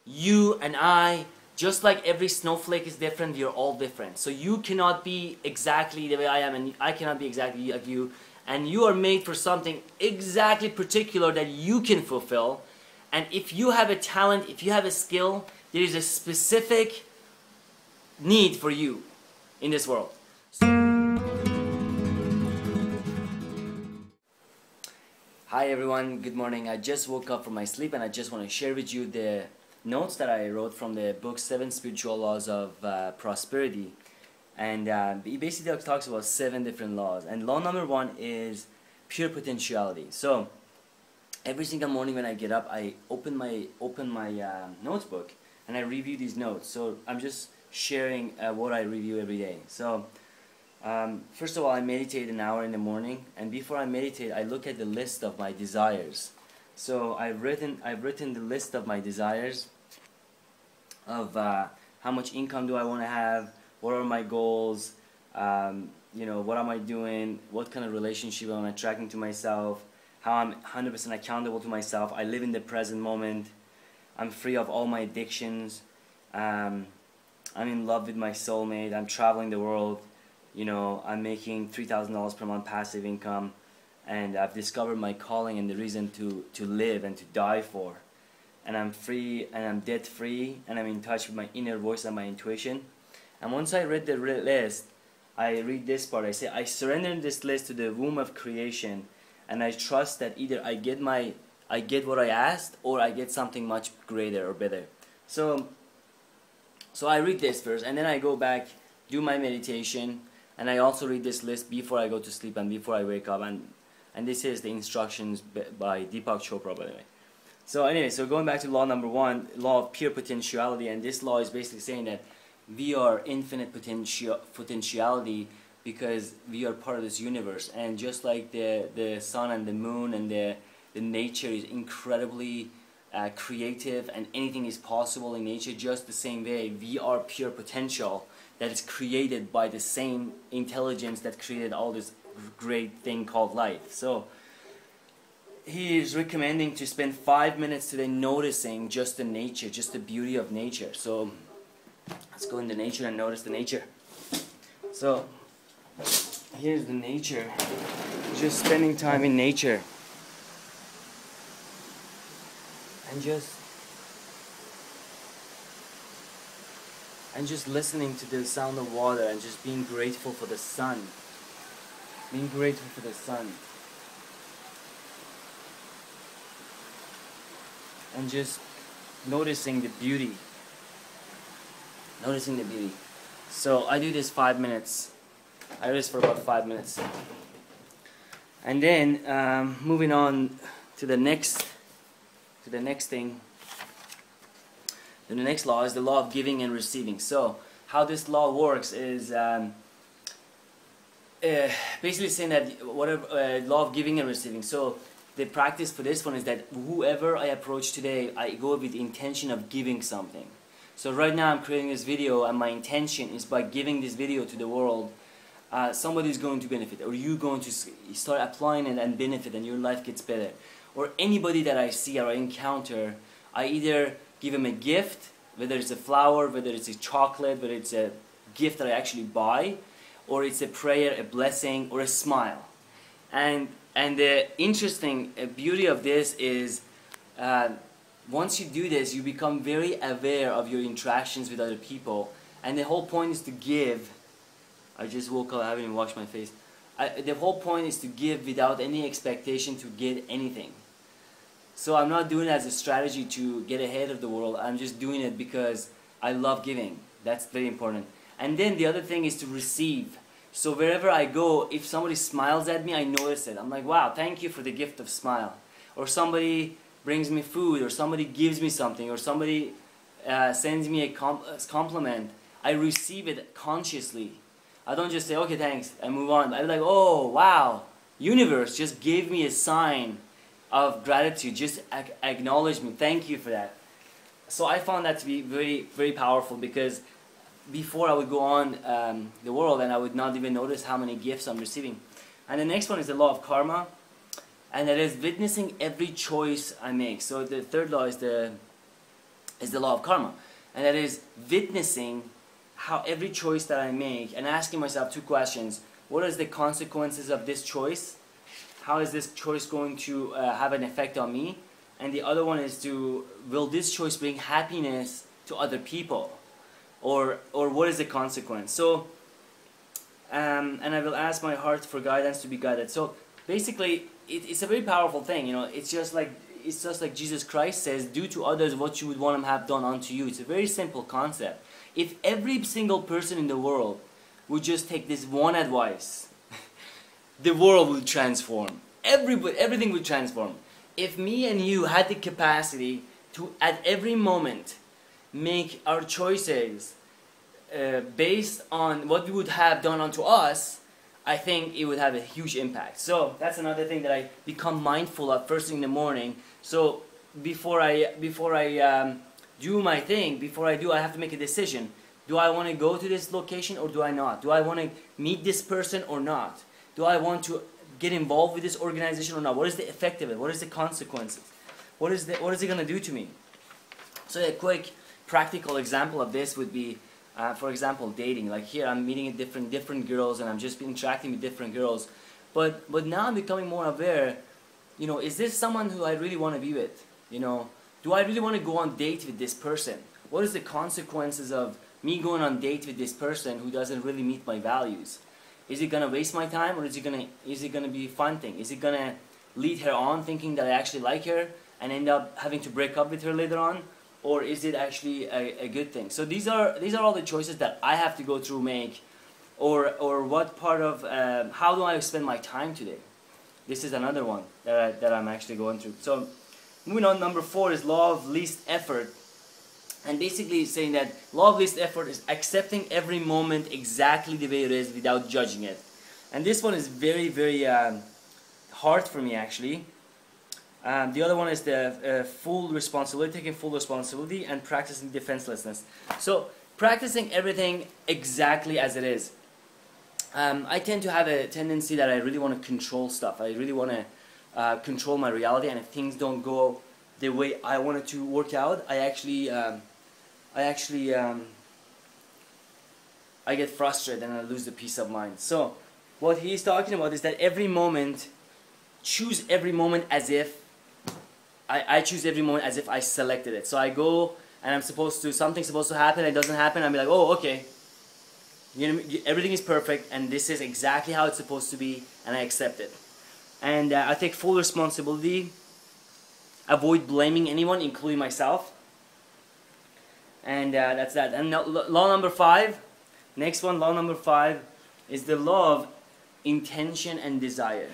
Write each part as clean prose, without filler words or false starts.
You and I, just like every snowflake is different, we are all different. So you cannot be exactly the way I am, and I cannot be exactly like you. And you are made for something exactly particular that you can fulfill. And if you have a talent, if you have a skill, there is a specific need for you in this world. Hi everyone, good morning. I just woke up from my sleep and I just want to share with you the notes that I wrote from the book 7 Spiritual Laws of Prosperity. And it basically talks about 7 different laws. And law number 1 is pure potentiality. So every single morning when I get up, I open my notebook and I review these notes. So I'm just sharing what I review every day. So first of all, I meditate an hour in the morning, and before I meditate, I look at the list of my desires. So I've written the list of my desires of how much income do I want to have, what are my goals, you know, what am I doing, what kind of relationship am I attracting to myself, how I'm 100% accountable to myself, I live in the present moment, I'm free of all my addictions, I'm in love with my soulmate, I'm traveling the world, you know, I'm making $3,000 per month passive income, and I've discovered my calling and the reason to live and to die for. And I'm free and I'm debt free and I'm in touch with my inner voice and my intuition. And once I read the list, I read this part. I say, I surrender this list to the womb of creation, and I trust that either I get what I asked, or I get something much greater or better. So I read this first, and then I go back, do my meditation, and I also read this list before I go to sleep and before I wake up, and this is the instructions by Deepak Chopra, by the way. So anyway, so going back to law number 1, law of pure potentiality, and this law is basically saying that we are infinite potentiality because we are part of this universe, and just like the sun and the moon and the nature is incredibly creative, and anything is possible in nature, just the same way we are pure potential that is created by the same intelligence that created all this great thing called life. So he is recommending to spend 5 minutes today noticing just the nature, just the beauty of nature. So let's go into nature and notice the nature. So here's the nature, just spending time in nature and just listening to the sound of water and just being grateful for the sun. Being grateful for the sun. And just noticing the beauty. Noticing the beauty. So I do this 5 minutes. I do this for about 5 minutes. And then moving on to the next thing. The next law is the law of giving and receiving. So how this law works is basically saying that whatever law of giving and receiving. So the practice for this one is that whoever I approach today, I go with the intention of giving something. So right now I'm creating this video, and my intention is by giving this video to the world, somebody is going to benefit, or you're going to start applying it and benefit, and your life gets better. Or anybody that I see or I encounter, I either give them a gift, whether it's a flower, whether it's a chocolate, whether it's a gift that I actually buy, or it's a prayer, a blessing, or a smile. And the interesting beauty of this is once you do this, you become very aware of your interactions with other people. And the whole point is to give. I just woke up, I haven't even washed my face. The whole point is to give without any expectation to get anything. So I'm not doing it as a strategy to get ahead of the world. I'm just doing it because I love giving. That's very important. And then the other thing is to receive. So wherever I go, if somebody smiles at me, I notice it. I'm like, wow, thank you for the gift of smile. Or somebody brings me food, or somebody gives me something, or somebody sends me a compliment. I receive it consciously. I don't just say, okay, thanks, and move on. I'm like, oh, wow, universe just gave me a sign of gratitude, just acknowledge me, thank you for that. So I found that to be very, very powerful, because before I would go on the world and I would not even notice how many gifts I'm receiving. And the next one is the law of karma, and that is witnessing every choice I make. So the third law is the is the law of karma. And that is witnessing how every choice that I make and asking myself two questions. What is the consequences of this choice? How is this choice going to have an effect on me? And the other one is will this choice bring happiness to other people? Or what is the consequence? So, and I will ask my heart for guidance to be guided. So basically, it's a very powerful thing. You know, it's just like Jesus Christ says, do to others what you would want them to have done unto you. It's a very simple concept. If every single person in the world would just take this one advice, the world would transform. Everything would transform. If me and you had the capacity to, at every moment, make our choices based on what we would have done unto us, I think it would have a huge impact. So that's another thing that I become mindful of first thing in the morning. So before I do my thing, I have to make a decision. Do I want to go to this location or do I not? Do I want to meet this person or not? Do I want to get involved with this organization or not? What is the effect of it? What is the consequences? What is it going to do to me? So a quick practical example of this would be, for example, dating. Like here, I'm meeting different girls, and I'm just interacting with different girls. But now I'm becoming more aware. You know, is this someone who I really want to be with? You know, do I really want to go on date with this person? What is the consequences of me going on date with this person who doesn't really meet my values? Is it gonna waste my time, or is it gonna be a fun thing? Is it gonna lead her on thinking that I actually like her and end up having to break up with her later on? Or is it actually a good thing? So these are all the choices that I have to go through, make, or what part of how do I spend my time today? This is another one that I'm actually going through. So moving on, number 4 is law of least effort, and basically saying that law of least effort is accepting every moment exactly the way it is without judging it. And this one is very hard for me actually. The other one is the full responsibility, taking full responsibility, and practicing defenselessness. So practicing everything exactly as it is. I tend to have a tendency that I really want to control stuff. I really want to control my reality, and if things don't go the way I want it to work out, I get frustrated and I lose the peace of mind. So what he's talking about is that every moment, choose every moment as if I choose every moment as if I selected it. So I go and something's supposed to happen, it doesn't happen, I'll be like, oh, okay. You know, everything is perfect and this is exactly how it's supposed to be, and I accept it. And I take full responsibility, avoid blaming anyone, including myself. And that's that. And law number 5, next one, law number 5, is the law of intention and desire.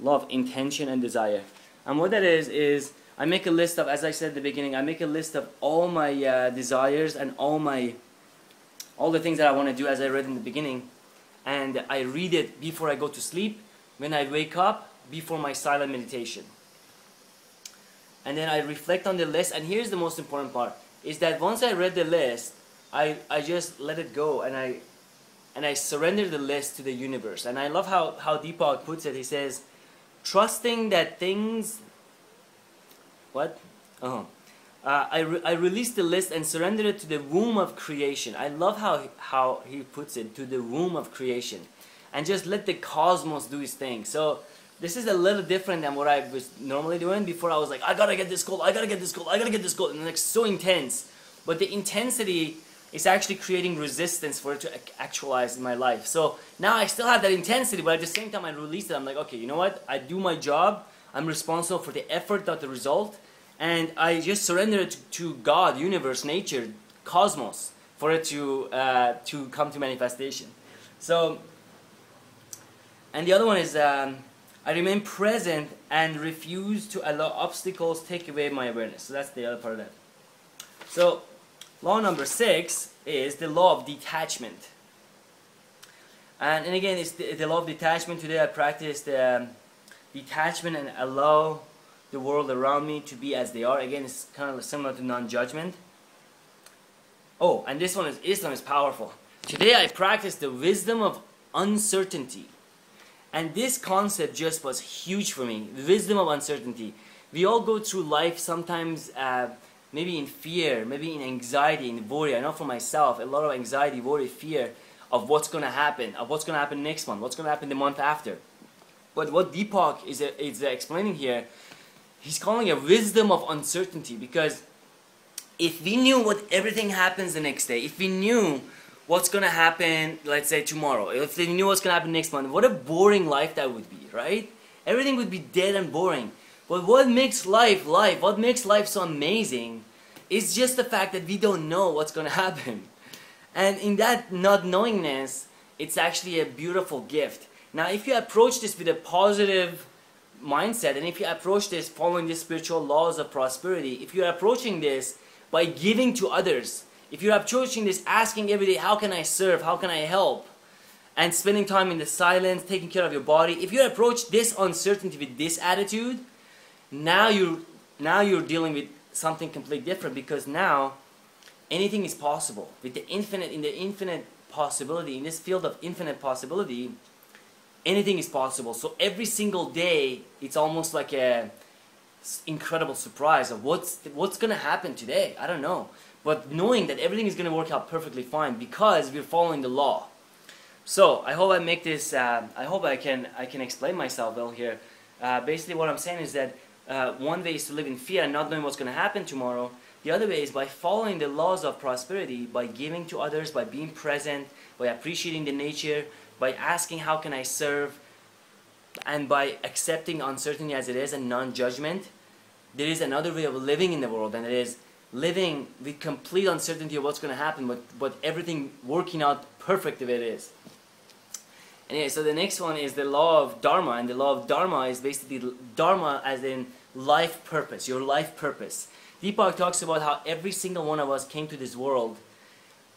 Law of intention and desire. And what that is I make a list of, as I said at the beginning, I make a list of all my desires and all the things that I want to do, as I read in the beginning. And I read it before I go to sleep, when I wake up, before my silent meditation. And then I reflect on the list, and here's the most important part, is that once I read the list, I just let it go, and I surrender the list to the universe. And I love how Deepak puts it. He says, trusting that things, I release the list and surrender it to the womb of creation. I love how he puts it, to the womb of creation. And just let the cosmos do its thing. So this is a little different than what I was normally doing. Before I was like, I gotta get this goal, I gotta get this goal, I gotta get this goal. And it's so intense. But the intensity is actually creating resistance for it to actualize in my life. So now I still have that intensity, but at the same time I release it. I'm like, okay, you know what? I do my job. I'm responsible for the effort, not the result. And I just surrender it to God, universe, nature, cosmos, for it to come to manifestation. So, and the other one is, I remain present and refuse to allow obstacles take away my awareness. So that's the other part of that. So, law number 6 is the law of detachment. And again, it's the law of detachment. Today I practiced detachment and allow the world around me to be as they are. Again, it's kind of similar to non-judgment. Oh, and this one is powerful. Today I practiced the wisdom of uncertainty. And this concept just was huge for me. The wisdom of uncertainty. We all go through life sometimes maybe in fear, maybe in anxiety, in worry. I know for myself, a lot of anxiety, worry, fear of what's going to happen, next month, what's going to happen the month after. But what Deepak is explaining here, he's calling a wisdom of uncertainty, because if we knew what everything happens the next day, if we knew what's going to happen, let's say tomorrow, if we knew what's going to happen next month, what a boring life that would be, right? Everything would be dead and boring. But what makes life, what makes life so amazing is just the fact that we don't know what's going to happen. And in that not knowingness, it's actually a beautiful gift. Now, if you approach this with a positive mindset, and if you approach this following the spiritual laws of prosperity, if you're approaching this by giving to others, if you're approaching this asking every day, how can I serve, how can I help, and spending time in the silence, taking care of your body, if you approach this uncertainty with this attitude, now you're dealing with something completely different, because now anything is possible. With the infinite, in the infinite possibility, in this field of infinite possibility, anything is possible. So every single day, it's almost like a incredible surprise of what's gonna happen today. I don't know, but knowing that everything is gonna work out perfectly fine because we're following the law. So I hope I make this. I hope I can explain myself well here. Basically, what I'm saying is that one way is to live in fear and not knowing what's going to happen tomorrow. The other way is by following the laws of prosperity, by giving to others, by being present, by appreciating the nature, by asking how can I serve, and by accepting uncertainty as it is and non-judgment. There is another way of living in the world, and it is living with complete uncertainty of what's going to happen, but everything working out perfect the way it is. Anyway, so the next one is the law of Dharma, and the law of Dharma is basically Dharma as in life purpose, your life purpose. Deepak talks about how every single one of us came to this world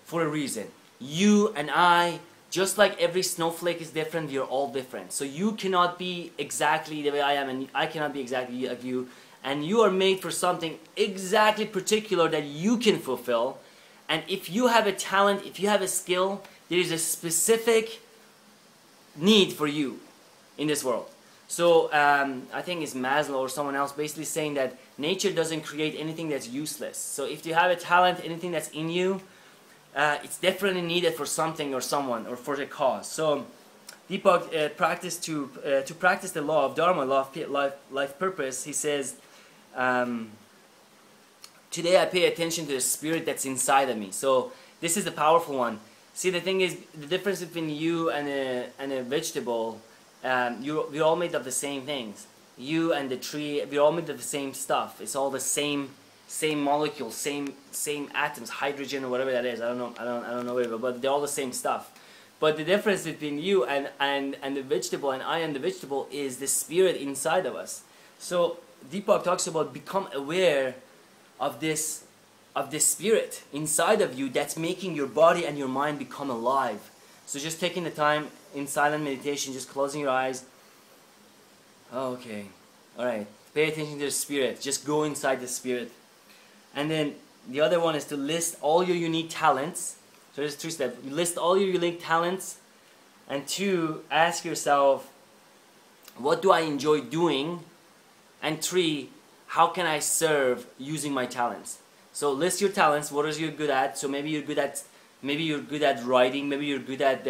for a reason. You and I, just like every snowflake is different, we are all different. So you cannot be exactly the way I am, and I cannot be exactly like you. And you are made for something exactly particular that you can fulfill. And if you have a talent, if you have a skill, there is a specific need for you in this world. So I think it's Maslow or someone else basically saying that nature doesn't create anything that's useless. So if you have a talent, anything that's in you, it's definitely needed for something or someone or for a cause. So Deepak to practice the law of Dharma, law of life purpose, he says, today I pay attention to the spirit that's inside of me. So this is the powerful one. See, the thing is, the difference between you and a vegetable, we're all made of the same things. You and the tree, we're all made of the same stuff. It's all the same molecules, same atoms, hydrogen or whatever that is. I don't know whatever, but they're all the same stuff. But the difference between you and the vegetable, and I and the vegetable, is the spirit inside of us. So Deepak talks about become aware of this spirit inside of you that's making your body and your mind become alive. So just taking the time in silent meditation, just closing your eyes. Okay, alright, pay attention to the spirit, just go inside the spirit. And then the other one is to list all your unique talents. So there's 2 steps. You list all your unique talents, and 2, ask yourself, what do I enjoy doing? And 3, how can I serve using my talents? So list your talents. What are you good at? So maybe you're good at writing. Maybe you're good at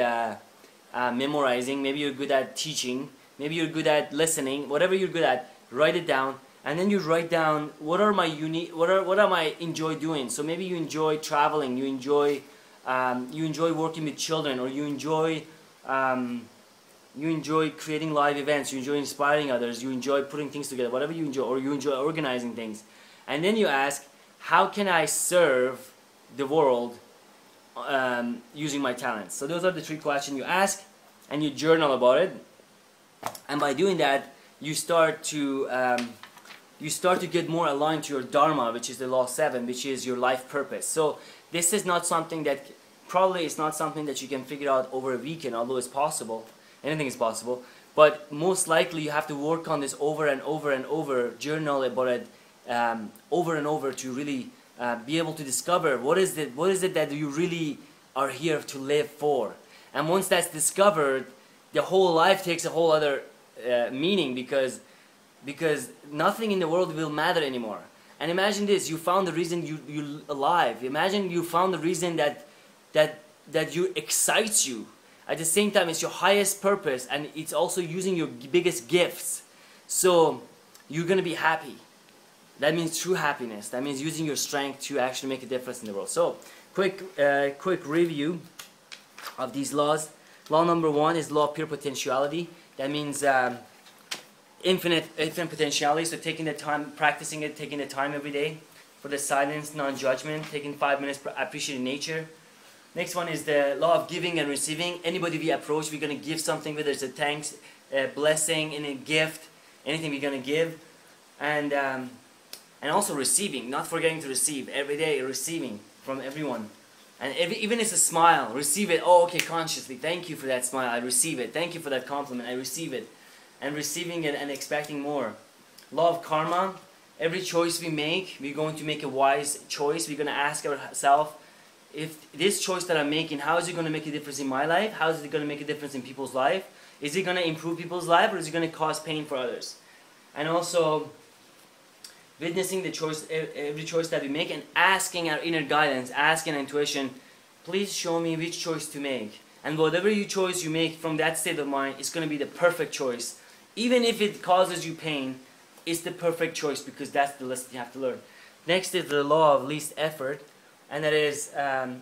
memorizing. Maybe you're good at teaching. Maybe you're good at listening. Whatever you're good at, write it down. And then you write down what am I enjoy doing. So maybe you enjoy traveling. You enjoy working with children, or you enjoy creating live events. You enjoy inspiring others. You enjoy putting things together. Whatever you enjoy, or you enjoy organizing things. And then you ask, how can I serve the world using my talents? So those are the 3 questions you ask, and you journal about it. And by doing that, you start to get more aligned to your Dharma, which is the law 7, which is your life purpose. So this is not something that you can figure out over a weekend, although it's possible. Anything is possible. But most likely you have to work on this over and over and over, journal about it over and over to really be able to discover what is it that you really are here to live for. And once that's discovered, the whole life takes a whole other meaning, because nothing in the world will matter anymore. And imagine this, you found the reason you're alive. Imagine you found the reason that you excites you. At the same time, it's your highest purpose, and it's also using your biggest gifts. So you're going to be happy. That means true happiness. That means using your strength to actually make a difference in the world. So quick review of these laws. Law number 1 is law of pure potentiality. That means infinite potentiality. So taking the time, practicing it, taking the time every day for the silence, non-judgment, taking 5 minutes, appreciating nature. Next one is the law of giving and receiving. Anybody we approach, we're going to give something, whether it's a thanks, a blessing, and a gift, anything we're going to give. And also receiving, not forgetting to receive. Every day receiving from everyone. And even if it's a smile, receive it. Oh, okay, consciously. Thank you for that smile. I receive it. Thank you for that compliment. I receive it. And receiving it and expecting more. Law of karma. Every choice we make, we're going to make a wise choice. We're going to ask ourselves, if this choice that I'm making, how is it going to make a difference in my life? How is it going to make a difference in people's life? Is it going to improve people's life, or is it going to cause pain for others? And also witnessing the choice, every choice that we make, and asking our inner guidance, asking our intuition, please show me which choice to make. And whatever choice you make from that state of mind, it's going to be the perfect choice. Even if it causes you pain, it's the perfect choice, because that's the lesson you have to learn. Next is the law of least effort, and that is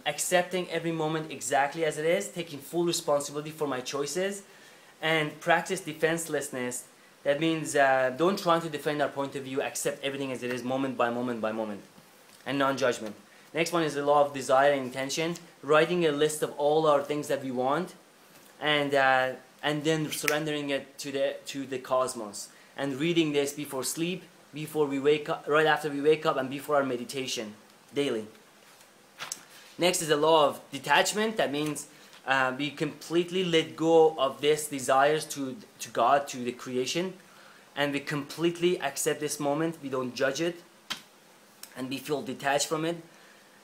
accepting every moment exactly as it is, taking full responsibility for my choices, and practice defenselessness. That means don't try to defend our point of view, accept everything as it is, moment by moment by moment, and non-judgment. Next one is the law of desire and intention, writing a list of all our things that we want, and then surrendering it to the cosmos, and reading this before sleep, before we wake up, right after we wake up, and before our meditation daily. Next is the law of detachment. That means we completely let go of these desires to God, to the creation, and we completely accept this moment. We don't judge it, and we feel detached from it,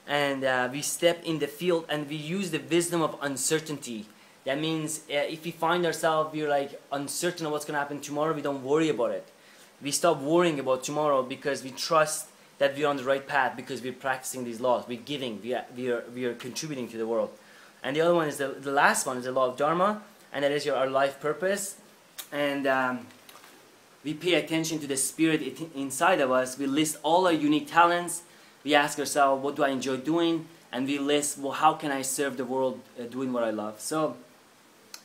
and we step in the field, and we use the wisdom of uncertainty. That means if we find ourselves, we're like uncertain of what's going to happen tomorrow, we don't worry about it. We stop worrying about tomorrow, because we trust that we're on the right path, because we're practicing these laws. We're giving, we are contributing to the world. And the other one is the last one is the law of Dharma, and that is our life purpose. And we pay attention to the spirit inside of us. We list all our unique talents. We ask ourselves, what do I enjoy doing? And we list, well, how can I serve the world doing what I love? So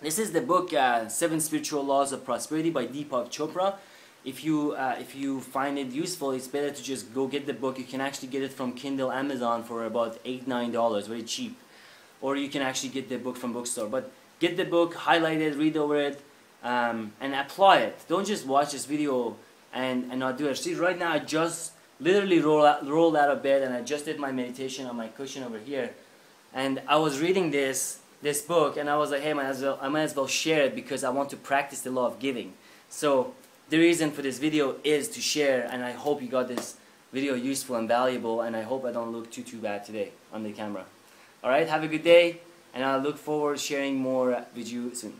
this is the book 7 Spiritual Laws of Prosperity by Deepak Chopra. If you find it useful, it's better to just go get the book. You can actually get it from Kindle, Amazon for about $8-9, very cheap. Or you can actually get the book from bookstore. But get the book, highlight it, read over it, and apply it. Don't just watch this video and not do it. See, right now I just literally rolled out of bed, and I just did my meditation on my cushion over here. And I was reading this book, and I was like, hey, I might as well share it, because I want to practice the law of giving. So the reason for this video is to share, and I hope you got this video useful and valuable, and I hope I don't look too bad today on the camera. Alright, have a good day, and I look forward to sharing more with you soon.